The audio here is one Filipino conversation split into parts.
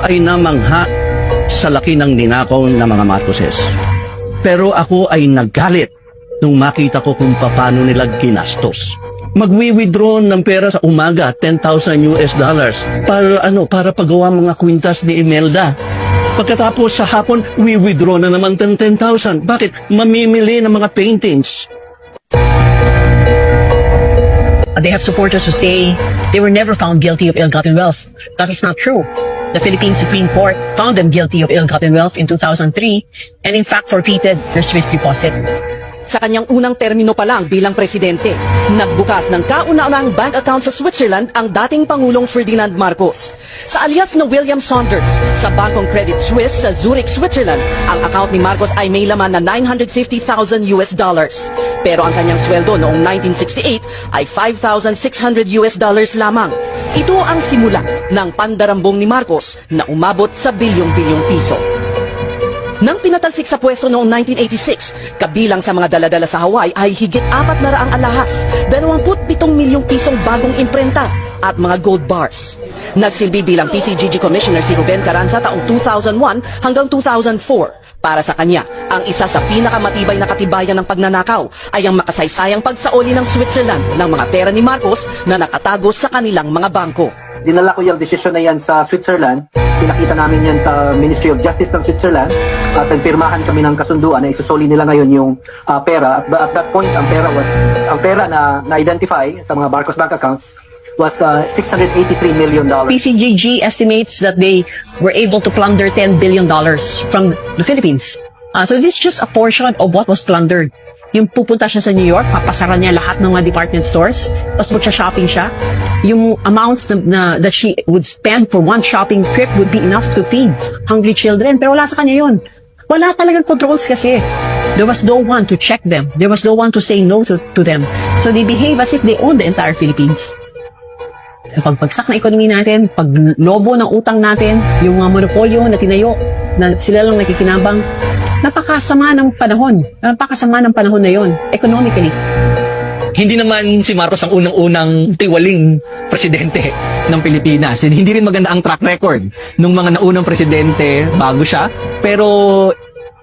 Ay namangha sa laki ng ninakaw ng mga Marcoses. Pero ako ay naggalit nung makita ko kung paano nila ginastos. Magwi-withdraw ng pera sa umaga, $10,000 para pagawa mga kwintas ni Imelda. Pagkatapos sa hapon, we-withdraw na naman ng 10,000. Bakit? Mamimili ng mga paintings. They have supporters who say they were never found guilty of ill-gotten wealth. That is not true. The Philippine Supreme Court found them guilty of ill-gotten wealth in 2003 and in fact forfeited their Swiss deposit. Sa kanyang unang termino pa lang bilang presidente, nagbukas ng kauna-unahang bank account sa Switzerland ang dating Pangulong Ferdinand Marcos. Sa alias na William Saunders, sa Bangkong Credit Suisse sa Zurich, Switzerland, ang account ni Marcos ay may laman na $950,000. Pero ang kanyang sweldo noong 1968 ay $5,600 lamang. Ito ang simula ng pandarambong ni Marcos na umabot sa bilyong-bilyong piso. Nang pinatalsik sa pwesto noong 1986, kabilang sa mga daladala sa Hawaii ay higit 400 alahas, 27 milyong pisong bagong imprenta at mga gold bars. Nagsilbi bilang PCGG Commissioner si Ruben Carranza taong 2001 hanggang 2004. Para sa kanya, ang isa sa pinakamatibay na katibayan ng pagnanakaw ay ang makasaysayang pagsaoli ng Switzerland ng mga pera ni Marcos na nakatago sa kanilang mga bangko. Dinala ko yung desisyon na yan sa Switzerland. Pinakita namin yan sa Ministry of Justice ng Switzerland at nagpirmahan kami ng kasunduan na isusoli nila ngayon yung pera. At that point, ang pera na na-identify sa mga Marcos bank accounts was $683 million. PCGG estimates that they were able to plunder $10 billion from the Philippines. So this is just a portion of what was plundered. Yung pupunta siya sa New York, papasara niya lahat ng mga department stores, tapos magsha-shopping siya. Yung amounts that she would spend for one shopping trip would be enough to feed hungry children. Pero wala sa kanya yun. Wala talagang controls kasi. There was no one to check them. There was no one to say no to them. So they behave as if they own the entire Philippines. Pagbagsak na ekonomi natin, paglobo ng utang natin, yung mga monopolyo na tinayo, na sila lang nakikinabang, napakasama ng panahon na yon economically. Hindi naman si Marcos ang unang-unang tiwaling presidente ng Pilipinas. Hindi rin maganda ang track record ng mga naunang presidente bago siya. Pero,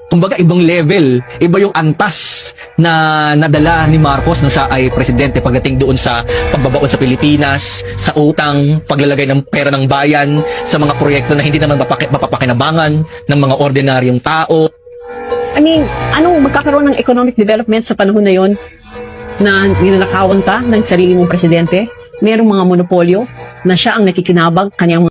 kumbaga, ibang level. Iba yung antas na nadala ni Marcos nung siya ay presidente pagdating doon sa pagbabaon sa Pilipinas, sa utang, paglalagay ng pera ng bayan, sa mga proyekto na hindi naman mapapakinabangan ng mga ordinaryong tao. I mean, magkakaroon ng economic development sa panahon na yon na ninanakawan ka ng sarili mong presidente? Merong mga monopolyo na siya ang nakikinabang, kanyang